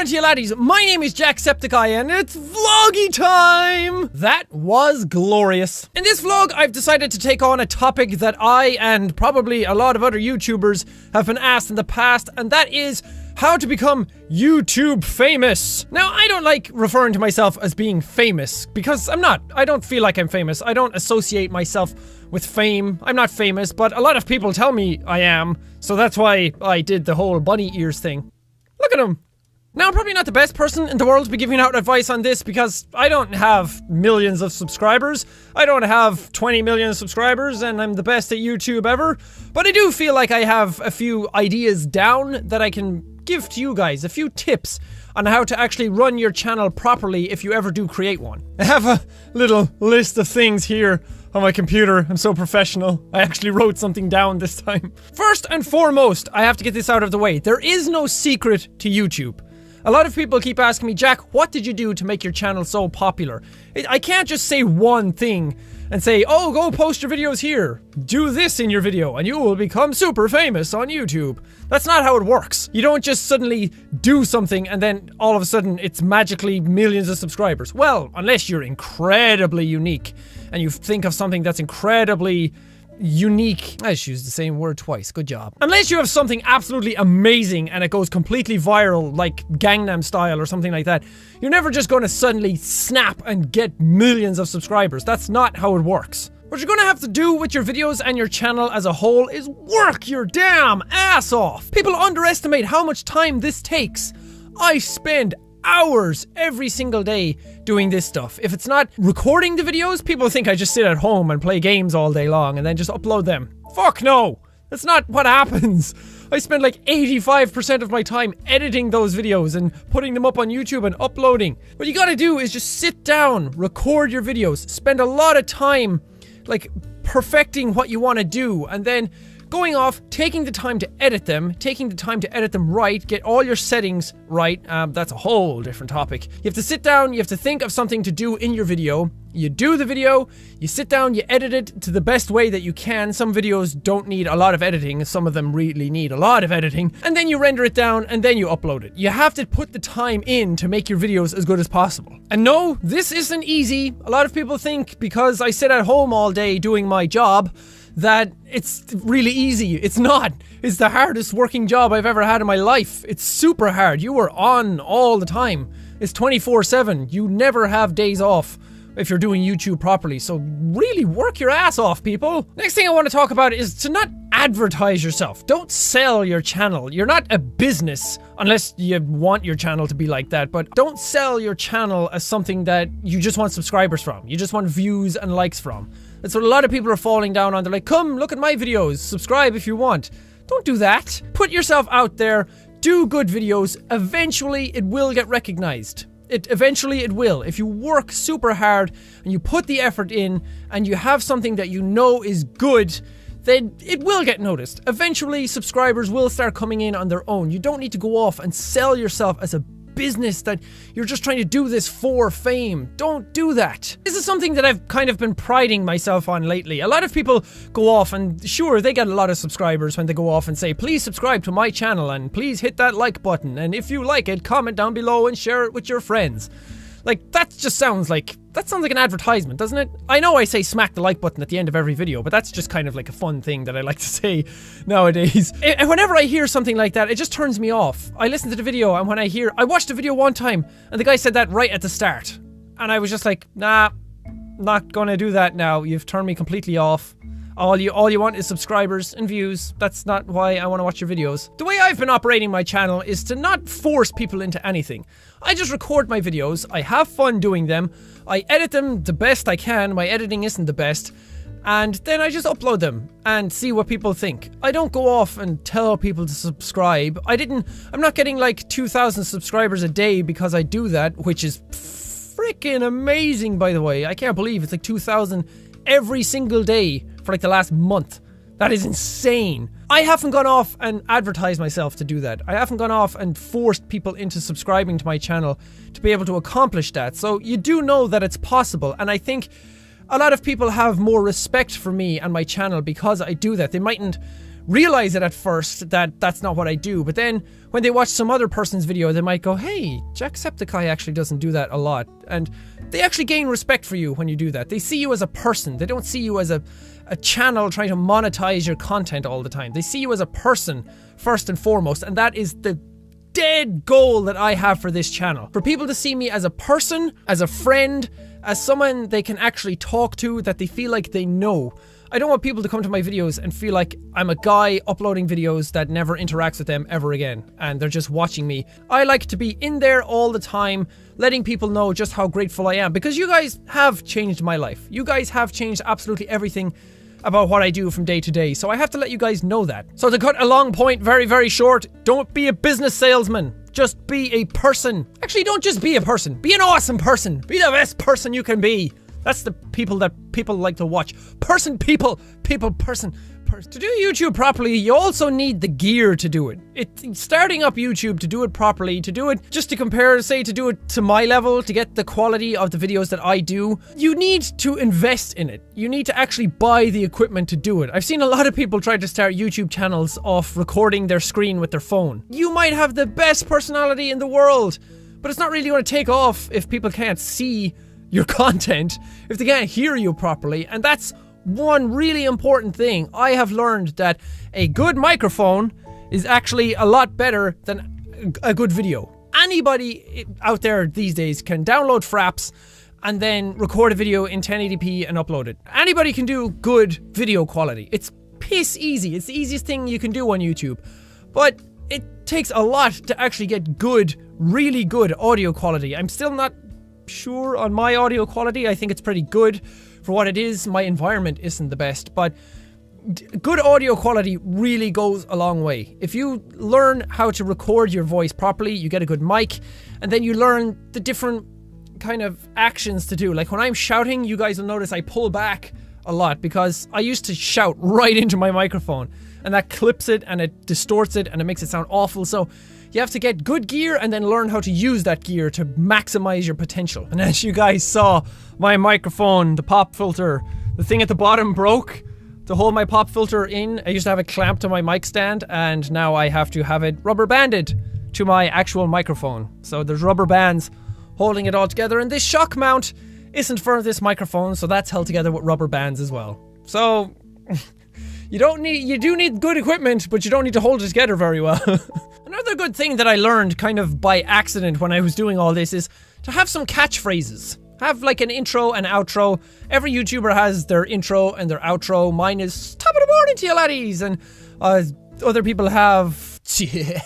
to you laddies, my name is Jacksepticeye and it's vloggy time! That was glorious. In this vlog, I've decided to take on a topic that I and probably a lot of other YouTubers have been asked in the past, and that is how to become YouTube famous. Now, I don't like referring to myself as being famous because I'm not. I don't feel like I'm famous. I don't associate myself with fame. I'm not famous, but a lot of people tell me I am, so that's why I did the whole bunny ears thing. Look at him. Now, I'm probably not the best person in the world to be giving out advice on this because I don't have millions of subscribers. I don't have 20 million subscribers and I'm the best at YouTube ever. But I do feel like I have a few ideas down that I can give to you guys, a few tips on how to actually run your channel properly if you ever do create one. I have a little list of things here on my computer. I'm so professional. I actually wrote something down this time. First and foremost, I have to get this out of the way. There is no secret to YouTube. A lot of people keep asking me, Jack, what did you do to make your channel so popular? I can't just say one thing and say, oh, go post your videos here. Do this in your video and you will become super famous on YouTube. That's not how it works. You don't just suddenly do something and then all of a sudden it's magically millions of subscribers. Well, unless you're incredibly unique and you think of something that's incredibly unique. I just used the same word twice. Good job. Unless you have something absolutely amazing and it goes completely viral, like Gangnam Style or something like that, you're never just going to suddenly snap and get millions of subscribers. That's not how it works. What you're going to have to do with your videos and your channel as a whole is work your damn ass off. People underestimate how much time this takes. I spend hours every single day doing this stuff. If it's not recording the videos, people think I just sit at home and play games all day long and then just upload them. Fuck no! That's not what happens. I spend like 85% of my time editing those videos and putting them up on YouTube and uploading. What you gotta do is just sit down, record your videos, spend a lot of time like perfecting what you want to do, and then going off, taking the time to edit them, right, get all your settings right. That's a whole different topic. You have to sit down, you have to think of something to do in your video. You do the video, you sit down, you edit it to the best way that you can. Some videos don't need a lot of editing, some of them really need a lot of editing. And then you render it down and then you upload it. You have to put the time in to make your videos as good as possible. And no, this isn't easy. A lot of people think because I sit at home all day doing my job that it's really easy. It's not. It's the hardest working job I've ever had in my life. It's super hard. You are on all the time. It's 24/7. You never have days off if you're doing YouTube properly. So really work your ass off, people. Next thing I want to talk about is to not advertise yourself. Don't sell your channel. You're not a business unless you want your channel to be like that, but don't sell your channel as something that you just want subscribers from. You just want views and likes from. That's what a lot of people are falling down on. They're like, come look at my videos, subscribe if you want. Don't do that. Put yourself out there, do good videos. Eventually it will get recognized. Eventually it will. If you work super hard and you put the effort in and you have something that you know is good, then it will get noticed. Eventually subscribers will start coming in on their own. You don't need to go off and sell yourself as a business that you're just trying to do this for fame. Don't do that. This is something that I've kind of been priding myself on lately. A lot of people go off and sure, they get a lot of subscribers when they go off and say, please subscribe to my channel and please hit that like button. And if you like it, comment down below and share it with your friends. Like, that sounds like an advertisement, doesn't it? I know I say smack the like button at the end of every video, but that's just kind of like a fun thing that I like to say nowadays. And whenever I hear something like that, it just turns me off. I listen to the video and when I watched the video one time and the guy said that right at the start. And I was just like, nah, not gonna do that now. You've turned me completely off. All you want is subscribers and views. That's not why I want to watch your videos. The way I've been operating my channel is to not force people into anything. I just record my videos, I have fun doing them, I edit them the best I can, my editing isn't the best, and then I just upload them and see what people think. I don't go off and tell people to subscribe. I'm not getting like 2,000 subscribers a day because I do that, which is freaking amazing, by the way. I can't believe it's like 2,000 every single day for like the last month. That is insane. I haven't gone off and advertised myself to do that. I haven't gone off and forced people into subscribing to my channel to be able to accomplish that. So you do know that it's possible, and I think a lot of people have more respect for me and my channel because I do that. They mightn't realize it at first that that's not what I do. But then when they watch some other person's video, they might go, hey, Jacksepticeye actually doesn't do that a lot. And they actually gain respect for you when you do that. They see you as a person. They don't see you as a channel trying to monetize your content all the time. They see you as a person first and foremost, and that is the dead goal that I have for this channel. For people to see me as a person, as a friend, as someone they can actually talk to, that they feel like they know. I don't want people to come to my videos and feel like I'm a guy uploading videos that never interacts with them ever again, and they're just watching me. I like to be in there all the time, letting people know just how grateful I am, because you guys have changed my life. You guys have changed absolutely everything about what I do from day to day, so I have to let you guys know that. So to cut a long point very, very short, don't be a business salesman. Just be a person. Actually, don't just be a person. Be an awesome person. Be the best person you can be. That's the people that people like to watch. Person. To do YouTube properly, you also need the gear to do it. Starting up YouTube, to do it properly, to do it just to compare, say, to do it to my level, to get the quality of the videos that I do, you need to invest in it. You need to actually buy the equipment to do it. I've seen a lot of people try to start YouTube channels off recording their screen with their phone. You might have the best personality in the world, but it's not really going to take off if people can't see your content, if they can't hear you properly. And that's one really important thing. I have learned that a good microphone is actually a lot better than a good video. Anybody out there these days can download Fraps and then record a video in 1080p and upload it. Anybody can do good video quality. It's piss easy. It's the easiest thing you can do on YouTube. But it takes a lot to actually get good, really good audio quality. I'm still not sure on my audio quality. I think it's pretty good for what it is. My environment isn't the best, but good audio quality really goes a long way. If you learn how to record your voice properly, you get a good mic, and then you learn the different kind of actions to do. Like when I'm shouting, you guys will notice I pull back a lot because I used to shout right into my microphone, and that clips it and it distorts it and it makes it sound awful. So you have to get good gear and then learn how to use that gear to maximize your potential. And as you guys saw, my microphone, the pop filter, the thing at the bottom broke. To hold my pop filter in, I used to have it clamped to my mic stand, and now I have to have it rubber banded to my actual microphone. So there's rubber bands holding it all together, and this shock mount isn't for this microphone, so that's held together with rubber bands as well. So you do need good equipment, but you don't need to hold it together very well. Another good thing that I learned kind of by accident when I was doing all this is to have some catchphrases. Have like an intro and outro. Every YouTuber has their intro and their outro. Mine is top of the morning to you laddies, and other people have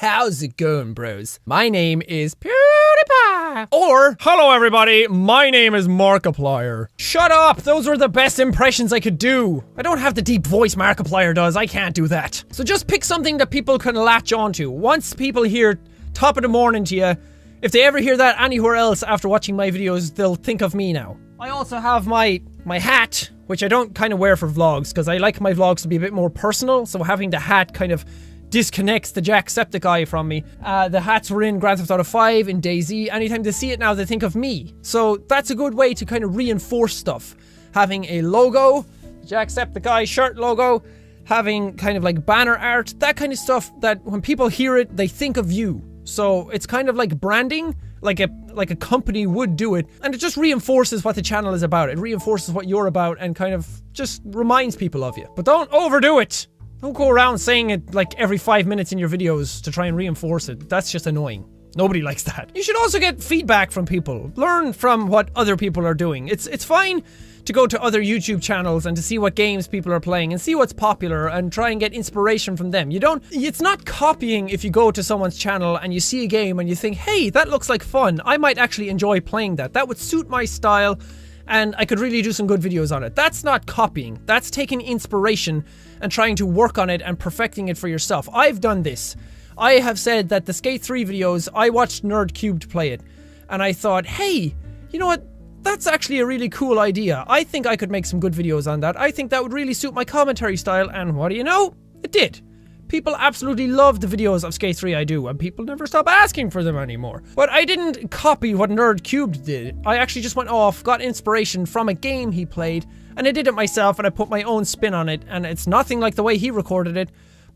how's it going, bros? My name is PewDiePie. Or hello everybody, my name is Markiplier. Shut up, those were the best impressions I could do. I don't have the deep voice Markiplier does. I can't do that. So just pick something that people can latch onto. Once people hear top of the morning to you, if they ever hear that anywhere else after watching my videos, they'll think of me now. I also have my hat, which I don't kind of wear for vlogs, because I like my vlogs to be a bit more personal, so having the hat kind of disconnects the Jacksepticeye from me. The hats were in Grand Theft Auto 5, in DayZ. Anytime they see it now, they think of me. So that's a good way to kind of reinforce stuff. Having a logo, Jacksepticeye shirt logo, having kind of like banner art, that kind of stuff that when people hear it, they think of you. So it's kind of like branding, like a company would do it, and it just reinforces what the channel is about. It reinforces what you're about and kind of just reminds people of you. But don't overdo it. Don't go around saying it like every 5 minutes in your videos to try and reinforce it. That's just annoying. Nobody likes that. You should also get feedback from people. Learn from what other people are doing. It's fine to go to other YouTube channels and to see what games people are playing and see what's popular and try and get inspiration from them. It's not copying if you go to someone's channel and you see a game and you think, hey, that looks like fun. I might actually enjoy playing that. That would suit my style and I could really do some good videos on it. That's not copying. That's taking inspiration and trying to work on it and perfecting it for yourself. I've done this. I have said that the Skate 3 videos, I watched NerdCubed play it and I thought, hey, you know what? That's actually a really cool idea. I think I could make some good videos on that. I think that would really suit my commentary style, and what do you know? It did. People absolutely love the videos of Skate 3 I do, and people never stop asking for them anymore. But I didn't copy what NerdCubed did. I actually just went off, got inspiration from a game he played, and I did it myself, and I put my own spin on it, and it's nothing like the way he recorded it,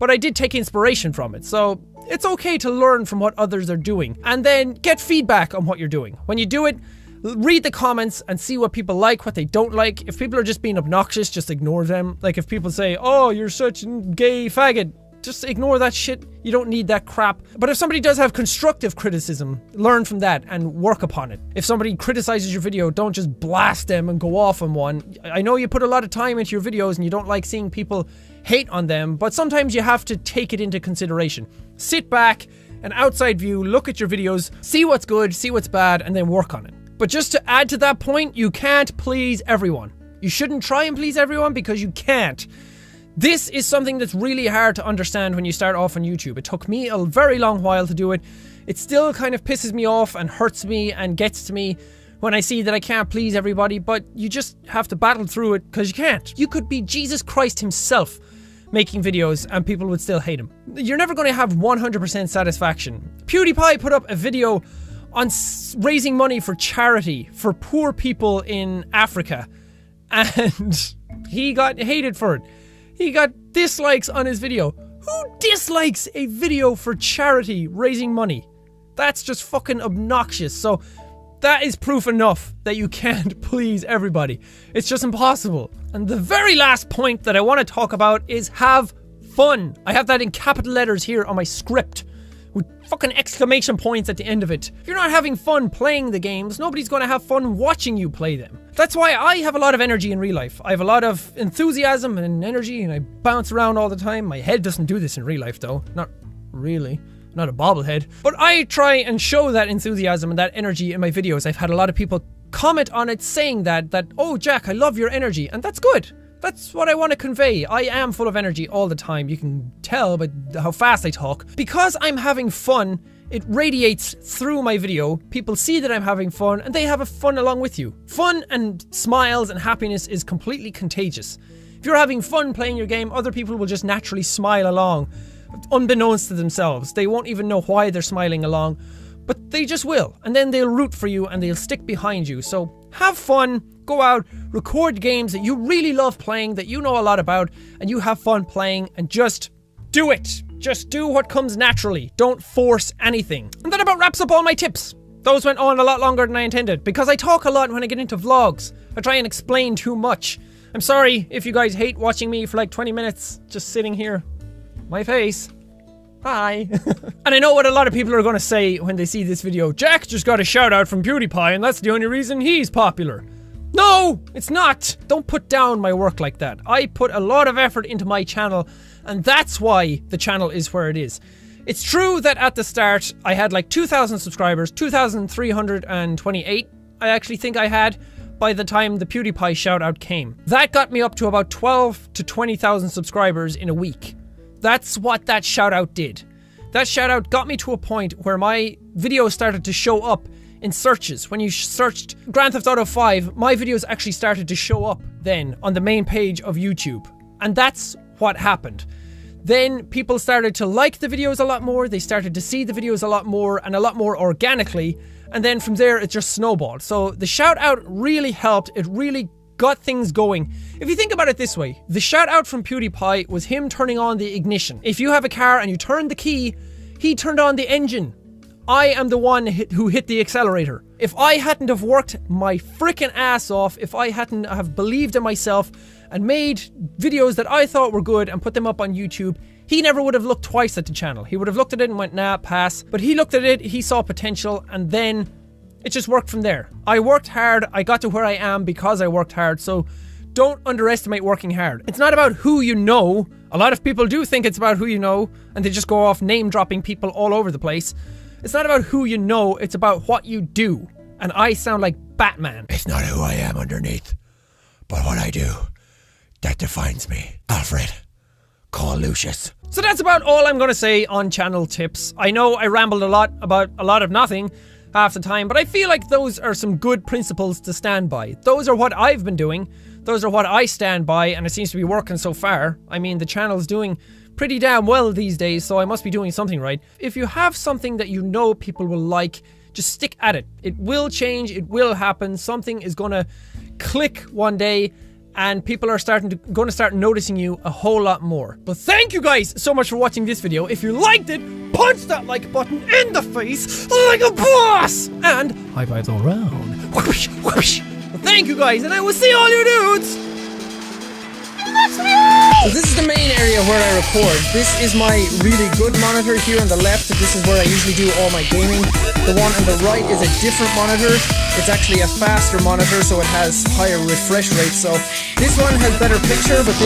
but I did take inspiration from it. So it's okay to learn from what others are doing and then get feedback on what you're doing. When you do it, read the comments and see what people like, what they don't like. If people are just being obnoxious, just ignore them. Like if people say, oh, you're such a gay faggot, just ignore that shit. You don't need that crap. But if somebody does have constructive criticism, learn from that and work upon it. If somebody criticizes your video, don't just blast them and go off on one. I know you put a lot of time into your videos and you don't like seeing people hate on them, but sometimes you have to take it into consideration. Sit back, an outside view, look at your videos, see what's good, see what's bad, and then work on it. But just to add to that point, you can't please everyone. You shouldn't try and please everyone because you can't. This is something that's really hard to understand when you start off on YouTube. It took me a very long while to do it. It still kind of pisses me off and hurts me and gets to me when I see that I can't please everybody, but you just have to battle through it because you can't. You could be Jesus Christ himself making videos and people would still hate him. You're never going to have 100% satisfaction. PewDiePie put up a video on raising money for charity for poor people in Africa, and he got hated for it. He got dislikes on his video. Who dislikes a video for charity raising money? That's just fucking obnoxious. So that is proof enough that you can't please everybody. It's just impossible. And the very last point that I want to talk about is have fun. I have that in capital letters here on my script with fucking exclamation points at the end of it. If you're not having fun playing the games, nobody's going to have fun watching you play them. That's why I have a lot of energy in real life. I have a lot of enthusiasm and energy and I bounce around all the time. My head doesn't do this in real life though. Not really. Not a bobblehead. But I try and show that enthusiasm and that energy in my videos. I've had a lot of people comment on it saying that, oh Jack, I love your energy. And that's good. That's what I want to convey. I am full of energy all the time. You can tell by how fast I talk. Because I'm having fun, it radiates through my video. People see that I'm having fun and they have fun along with you. Fun and smiles and happiness is completely contagious. If you're having fun playing your game, other people will just naturally smile along, unbeknownst to themselves. They won't even know why they're smiling along, but they just will. And then they'll root for you and they'll stick behind you. So have fun, go out, record games that you really love playing, that you know a lot about, and you have fun playing, and just do it. Just do what comes naturally. Don't force anything. And that about wraps up all my tips. Those went on a lot longer than I intended, because I talk a lot when I get into vlogs. I try and explain too much. I'm sorry if you guys hate watching me for like 20 minutes, just sitting here. My face. Hi. And I know what a lot of people are going to say when they see this video. Jack just got a shout out from PewDiePie and that's the only reason he's popular. No, it's not. Don't put down my work like that. I put a lot of effort into my channel and that's why the channel is where it is. It's true that at the start I had like 2,000 subscribers, 2,328 I actually think I had by the time the PewDiePie shout out came. That got me up to about 12 to 20,000 subscribers in a week. That's what that shout out did. That shout out got me to a point where my videos started to show up in searches. When you searched Grand Theft Auto 5, my videos actually started to show up then on the main page of YouTube. And that's what happened. Then people started to like the videos a lot more, they started to see the videos a lot more and a lot more organically, and then from there it just snowballed. So the shout out really helped, it really got things going. If you think about it this way, the shout out from PewDiePie was him turning on the ignition. If you have a car and you turn the key, he turned on the engine. I am the one who hit the accelerator. If I hadn't have worked my freaking ass off, if I hadn't have believed in myself and made videos that I thought were good and put them up on YouTube, he never would have looked twice at the channel. He would have looked at it and went, nah, pass. But he looked at it, he saw potential, and then it just worked from there. I worked hard, I got to where I am because I worked hard, so don't underestimate working hard. It's not about who you know. A lot of people do think it's about who you know, and they just go off name dropping people all over the place. It's not about who you know, it's about what you do. And I sound like Batman. It's not who I am underneath, but what I do, that defines me. Alfred, call Lucius. So that's about all I'm gonna say on channel tips. I know I rambled a lot about a lot of nothing half the time, but I feel like those are some good principles to stand by. Those are what I've been doing. Those are what I stand by, and it seems to be working so far. I mean, the channel's doing pretty damn well these days, so I must be doing something right. If you have something that you know people will like, just stick at it. It will change, it will happen, something is gonna click one day, and people are going to start noticing you a whole lot more. But thank you guys so much for watching this video. If you liked it, punch that like button in the face like a boss! And high fives all around. Whoosh, whoosh. Well, thank you guys, and I will see all you dudes! So this is the main area where I record. This is my really good monitor here on the left. This is where I usually do all my gaming. The one on the right is a different monitor. It's actually a faster monitor, so it has higher refresh rate. So this one has better picture, but this